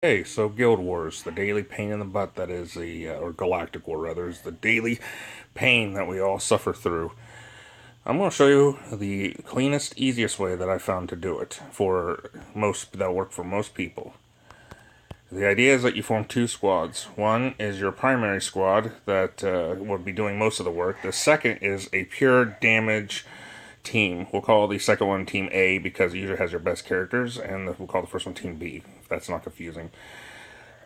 Hey, so Guild Wars, the daily pain in the butt that is or Galactic War rather, is the daily pain that we all suffer through. I'm going to show you the cleanest, easiest way that I found to do it for most, that work for most people. The idea is that you form two squads. One is your primary squad that would be doing most of the work. The second is a pure damage team. We'll call the second one Team A because it usually has your best characters, and we'll call the first one Team B, if that's not confusing.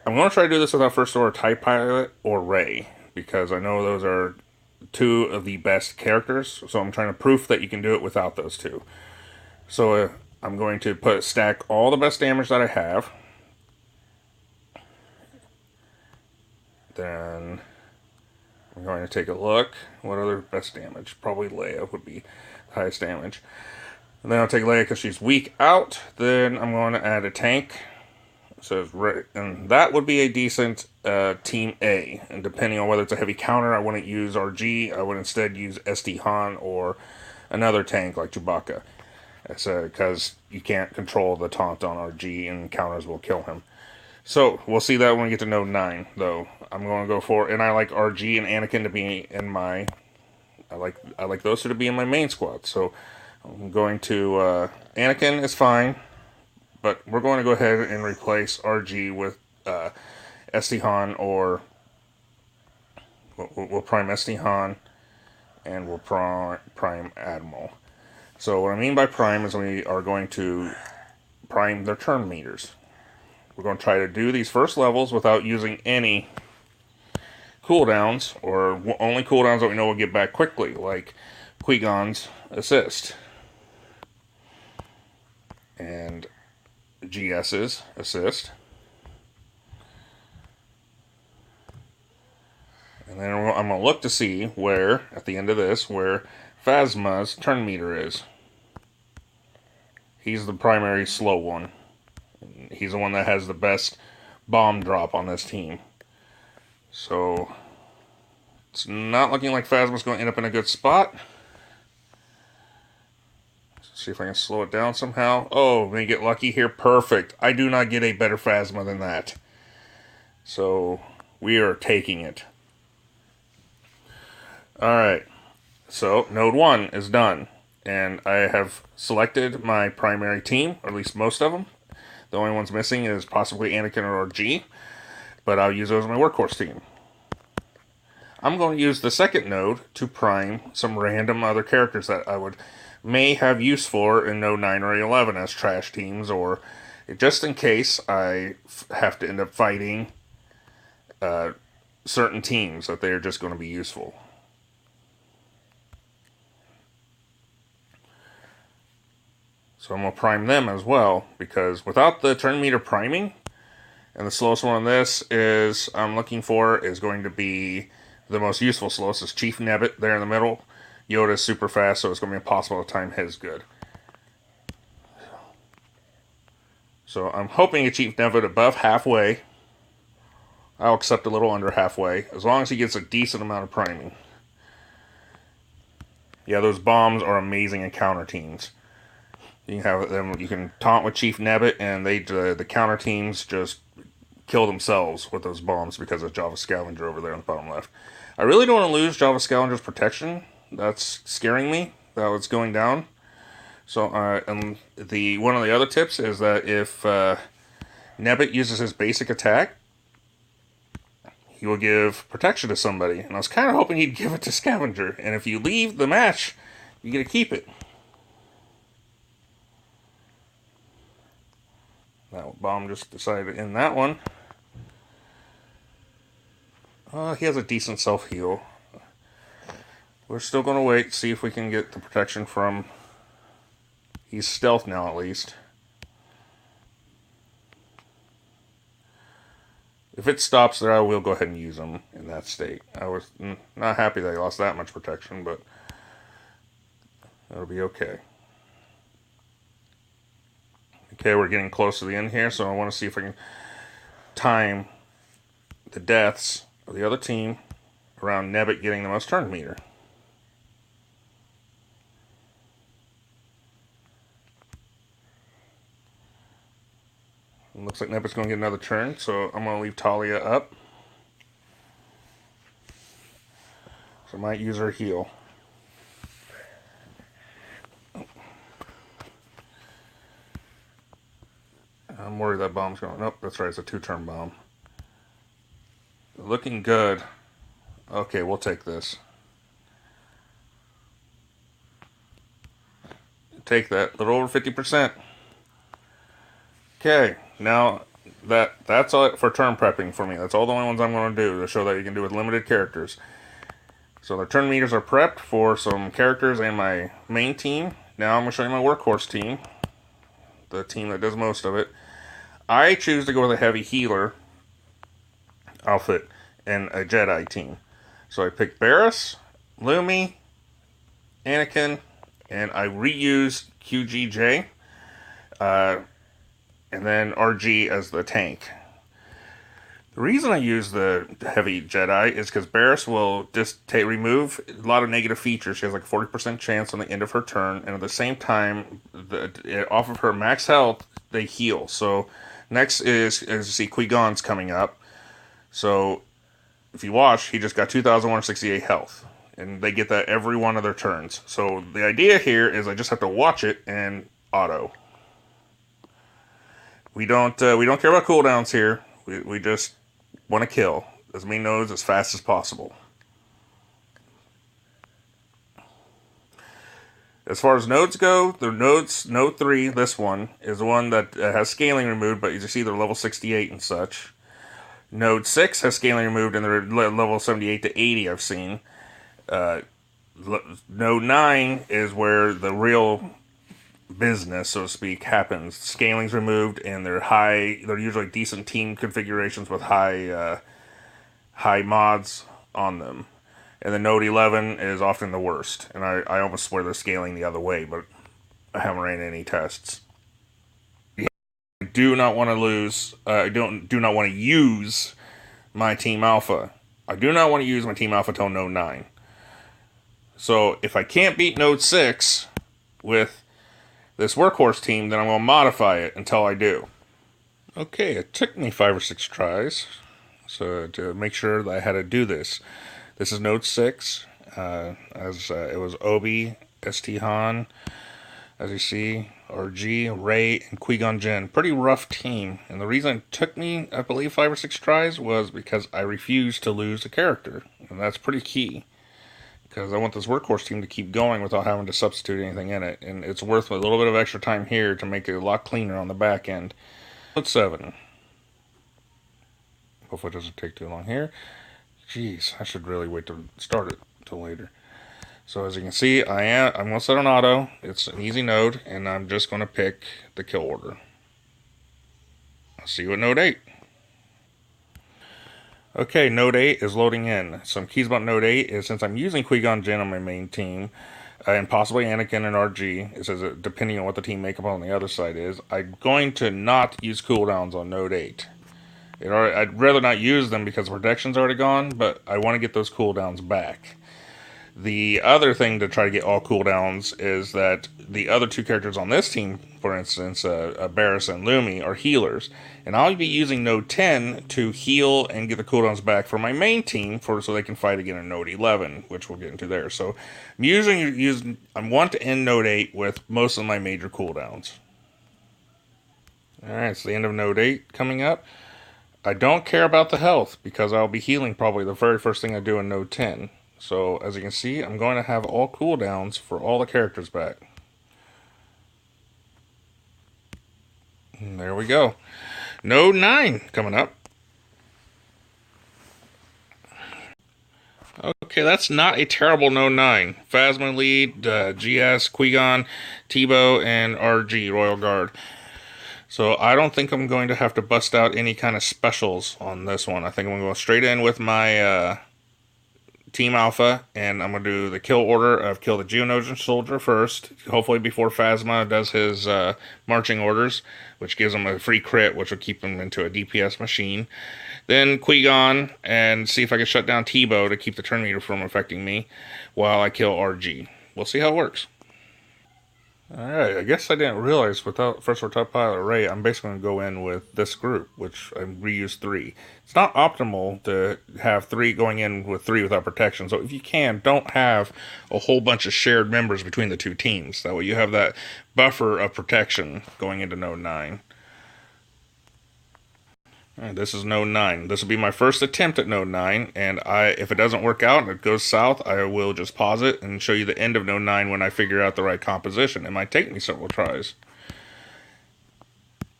I'm going to try to do this without First Order TIE Pilot or Ray, because I know those are two of the best characters, so I'm trying to proof that you can do it without those two. So I'm going to stack all the best damage that I have. Then I'm going to take a look. What other best damage? Probably Leia would be the highest damage. And then I'll take Leia because she's weak out. Then I'm going to add a tank. So, and that would be a decent Team A. And depending on whether it's a heavy counter, I wouldn't use RG. I would instead use SD Han or another tank like Chewbacca. Because you can't control the taunt on RG and counters will kill him. So, we'll see that when we get to Node 9, though. I'm going to go for, and I like RG and Anakin to be in my, I like those two to be in my main squad. So, I'm going to, Anakin is fine. But we're going to go ahead and replace RG with SD Han, or we'll prime SD Han and we'll prime Admiral. So what I mean by prime is we are going to prime their turn meters. We're going to try to do these first levels without using any cooldowns, or only cooldowns that we know will get back quickly, like Qui-Gon's assist. And GS's assist. And then I'm going to look to see where, at the end of this, where Phasma's turn meter is. He's the primary slow one. He's the one that has the best bomb drop on this team. So, it's not looking like Phasma's going to end up in a good spot. Let's see if I can slow it down somehow. Oh, may get lucky here. Perfect. I do not get a better Phasma than that. So, we are taking it. Alright, so Node 1 is done, and I have selected my primary team, or at least most of them. The only ones missing is possibly Anakin or RG, but I'll use those as my workhorse team. I'm going to use the second node to prime some random other characters that I may have use for in Node 9 or 11 as trash teams, or just in case I have to end up fighting certain teams that they are just going to be useful. So I'm going to prime them as well, because without the turn meter priming, and the slowest one on this is I'm looking for is going to be the most useful slowest is Chief Nebbit there in the middle. Yoda's super fast, so it's going to be impossible to time his good. So I'm hoping to Chief Nebbit above halfway. I'll accept a little under halfway, as long as he gets a decent amount of priming. Yeah, those bombs are amazing in counter teams. You can have them. You can taunt with Chief Nebbit, and the counter teams just kill themselves with those bombs because of Java Scavenger over there on the bottom left. I really don't want to lose Java Scavenger's protection. That's scaring me that it's going down. So, and one of the other tips is that if Nebbit uses his basic attack, he will give protection to somebody. And I was kind of hoping he'd give it to Scavenger. And if you leave the match, you get to keep it. That bomb just decided to end that one. He has a decent self-heal. We're still going to wait, see if we can get the protection from... He's stealth now, at least. If it stops there, I will go ahead and use him in that state. I was not happy that he lost that much protection, but... it'll be okay. Okay, we're getting close to the end here, so I want to see if I can time the deaths of the other team around Nebbit getting the most turn meter. It looks like Nebit's going to get another turn, so I'm going to leave Talia up. So I might use her heal. I'm worried that bomb's going. Nope, that's right. It's a 2-turn bomb. Looking good. Okay, we'll take this. Take that. A little over 50%. Okay, now that's all for turn prepping for me. That's all the only ones I'm going to do to show that you can do with limited characters. So the turn meters are prepped for some characters and my main team. Now I'm going to show you my workhorse team. The team that does most of it. I choose to go with a heavy healer outfit and a Jedi team. So I picked Barriss, Lumi, Anakin, and I reused QGJ, and then RG as the tank. The reason I use the heavy Jedi is because Barriss will just remove a lot of negative features. She has like a 40% chance on the end of her turn, and at the same time, off of her max health, they heal. So next is, as you see, Qui-Gon's coming up. So if you watch, he just got 2,168 health, and they get that every one of their turns. So the idea here is I just have to watch it and auto. We don't care about cooldowns here. We just want to kill as many nodes as fast as possible. As far as nodes go, the node 3, this one, is the one that has scaling removed, but as you see, they're level 68 and such. Node 6 has scaling removed, and they're level 78 to 80, I've seen. Node 9 is where the real business, so to speak, happens. Scaling's removed, and they're usually decent team configurations with high mods on them. And the Node 11 is often the worst, and I almost swear they're scaling the other way, but I haven't ran any tests. I do not want to lose. I do not want to use my Team Alpha. I do not want to use my Team Alpha till Node 9. So if I can't beat Node 6 with this workhorse team, then I'm going to modify it until I do. Okay, it took me 5 or 6 tries to make sure that I had to do this. This is Node 6, it was Obi, ST Han, as you see, RG, Rey, and Qui-Gon Jinn. Pretty rough team, and the reason it took me, I believe, 5 or 6 tries was because I refused to lose a character, and that's pretty key. Because I want this workhorse team to keep going without having to substitute anything in it, and it's worth a little bit of extra time here to make it a lot cleaner on the back end. Node 7. Hopefully it doesn't take too long here. Jeez, I should really wait to start it until later. So as you can see, I'm going to set on auto. It's an easy node, and I'm just going to pick the kill order. I'll see you at Node 8. Okay, Node 8 is loading in. Some keys about Node 8 is since I'm using Qui-Gon Jinn on my main team, and possibly Anakin and RG, it says depending on what the team makeup on the other side is, I'm going to not use cooldowns on Node 8. I'd rather not use them because protection's already gone, but I want to get those cooldowns back. The other thing to try to get all cooldowns is that the other 2 characters on this team, for instance, Barriss and Lumi, are healers. And I'll be using Node 10 to heal and get the cooldowns back for my main team so they can fight again in Node 11, which we'll get into there. So I want to end Node 8 with most of my major cooldowns. Alright, it's the end of Node 8 coming up. I don't care about the health because I'll be healing probably the very first thing I do in Node 10. So as you can see, I'm going to have all cooldowns for all the characters back. And there we go. Node 9 coming up. Okay, that's not a terrible Node 9. Phasma lead, GS, Qui-Gon, Tebow, and RG, Royal Guard. So I don't think I'm going to have to bust out any kind of specials on this one. I think I'm going to go straight in with my Team Alpha, and I'm going to do the kill order of kill the Geonosian soldier first, hopefully before Phasma does his marching orders, which gives him a free crit, which will keep him into a DPS machine. Then Qui-Gon, and see if I can shut down Tebow to keep the turn meter from affecting me while I kill RG. We'll see how it works. Alright, I guess I didn't realize without First Order Top Pilot Ray, I'm basically going to go in with this group, which I reuse 3. It's not optimal to have 3 going in with 3 without protection, so if you can, don't have a whole bunch of shared members between the two teams. That way you have that buffer of protection going into Node 9. And this is Node 9. This will be my first attempt at Node 9, and if it doesn't work out and it goes south, I will just pause it and show you the end of Node 9 when I figure out the right composition. It might take me several tries.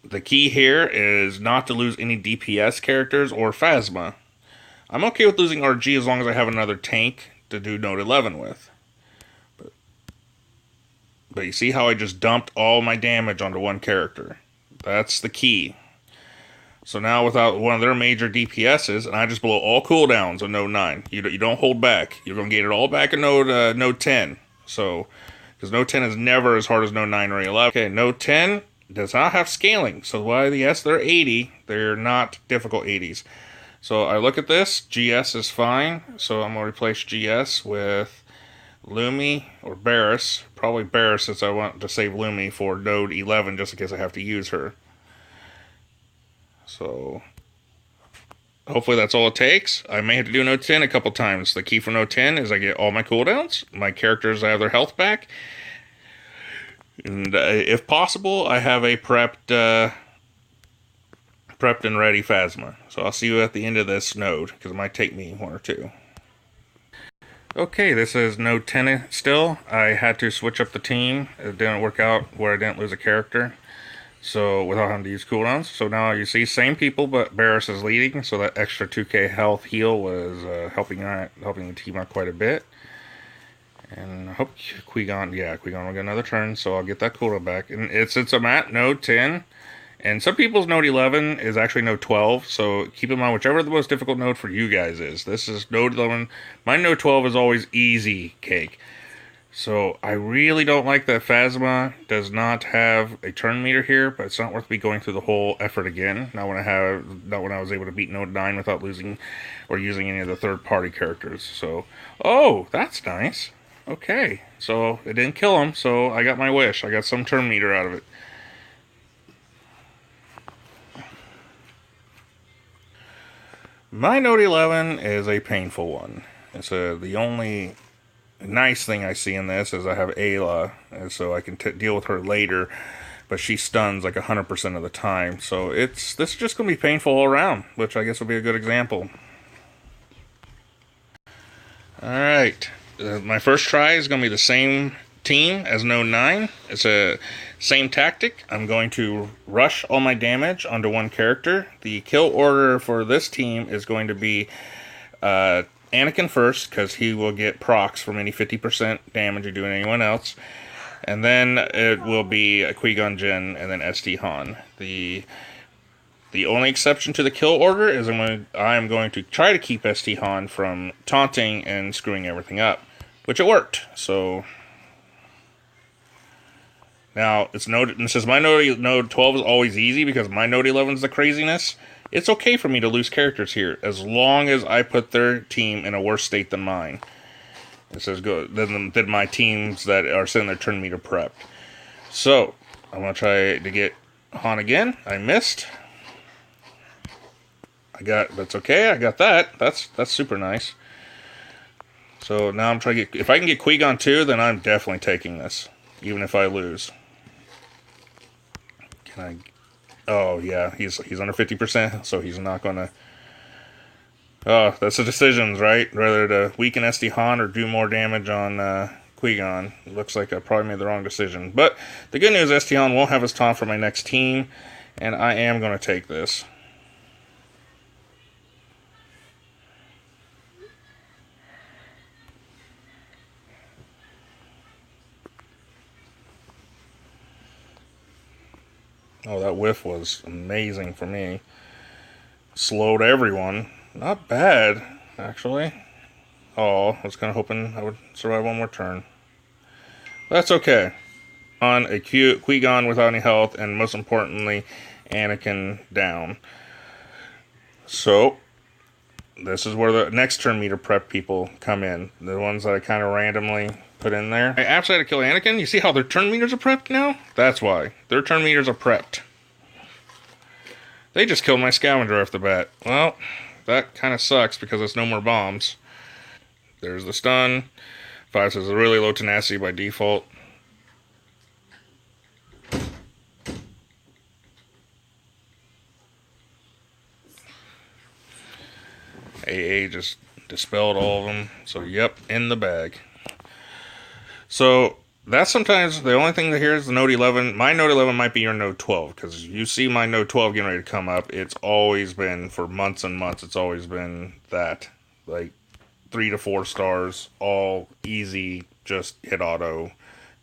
The key here is not to lose any DPS characters or Phasma. I'm okay with losing RG as long as I have another tank to do Node 11 with. But you see how I just dumped all my damage onto one character? That's the key. So now without one of their major DPSs, and I just blow all cooldowns on Node 9. You don't hold back. You're going to get it all back in Node 10. So, because Node 10 is never as hard as Node 9 or 11. Okay, Node 10 does not have scaling. So while, yes, they're 80, they're not difficult 80s. So I look at this. GS is fine. So I'm going to replace GS with Lumi or Barris. Probably Barris since I want to save Lumi for Node 11 just in case I have to use her. So, hopefully that's all it takes. I may have to do Node 10 a couple times. The key for Node 10 is I get all my cooldowns. My characters have their health back. And if possible, I have a prepped and ready Phasma. So I'll see you at the end of this node, because it might take me 1 or 2. Okay, this is Node 10 still. I had to switch up the team. It didn't work out where I didn't lose a character. So without having to use cooldowns. So now you see same people, but Barris is leading. So that extra 2k health heal was helping the team out quite a bit. And I hope Qui-Gon will get another turn, so I'll get that cooldown back. And since I'm at Node 10, and some people's Node 11 is actually Node 12, so keep in mind whichever the most difficult node for you guys is. This is Node 11. My Node 12 is always easy cake. So I really don't like that Phasma does not have a turn meter here, but it's not worth me going through the whole effort again. Not when I was able to beat Node 9 without losing or using any of the third-party characters. So, oh, that's nice. Okay, so it didn't kill him, so I got my wish. I got some turn meter out of it. My Node 11 is a painful one. It's the only nice thing I see in this is I have Ayla, and so I can deal with her later, but she stuns like 100% of the time. So this is just going to be painful all around, which I guess will be a good example. Alright, my first try is going to be the same team as Node 9. It's a same tactic. I'm going to rush all my damage onto one character. The kill order for this team is going to be Anakin first, because he will get procs from any 50% damage you do to anyone else. And then it will be a Qui-Gon Jinn, and then SD Han. The only exception to the kill order is I'm going to try to keep SD Han from taunting and screwing everything up, which it worked. So now it says my Node 12 is always easy because my Node 11 is the craziness. It's okay for me to lose characters here as long as I put their team in a worse state than mine. It says good than my teams that are sitting there turn meter prepped. So I'm gonna try to get Han again. I missed. That's okay. I got that. That's super nice. So now I'm trying to get. If I can get Qui-Gon 2, then I'm definitely taking this, even if I lose. Can I? Oh yeah, he's under 50%, so he's not gonna. Oh, that's the decisions, right? Whether to weaken SD Han or do more damage on Qui-Gon. Looks like I probably made the wrong decision. But the good news, SD Han won't have his taunt for my next team, and I am going to take this. Oh, that whiff was amazing for me. Slowed everyone. Not bad, actually. Oh, I was kind of hoping I would survive one more turn. That's okay. On a Qui-Gon without any health, and most importantly, Anakin down. So, this is where the next turn meter prep people come in. The ones that I kind of randomly put in there. I absolutely had to kill Anakin. You see how their turn meters are prepped now? That's why. Their turn meters are prepped. They just killed my scavenger off the bat. Well, that kind of sucks because there's no more bombs. There's the stun. 5 says a really low tenacity by default. AA just dispelled all of them. So, yep, in the bag. So, that's sometimes the only thing that here is the Note 11. My Note 11 might be your Note 12, because you see my Note 12 getting ready to come up. It's always been, for months and months, it's always been that. Like, 3 to 4 stars, all easy, just hit auto,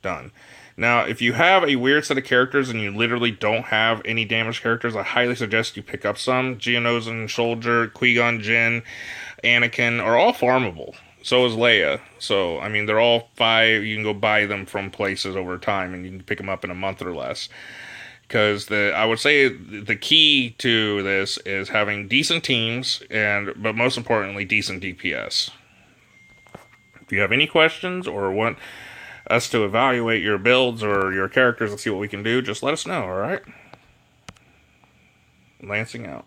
done. Now, if you have a weird set of characters and you literally don't have any damaged characters, I highly suggest you pick up some. Geonosian Soldier, Qui-Gon Jinn, Anakin are all farmable. So is Leia. So, I mean, they're all 5. You can go buy them from places over time, and you can pick them up in a month or less. Because I would say the key to this is having decent teams, but most importantly, decent DPS. If you have any questions or want us to evaluate your builds or your characters and see what we can do, just let us know, alright? Lancing out.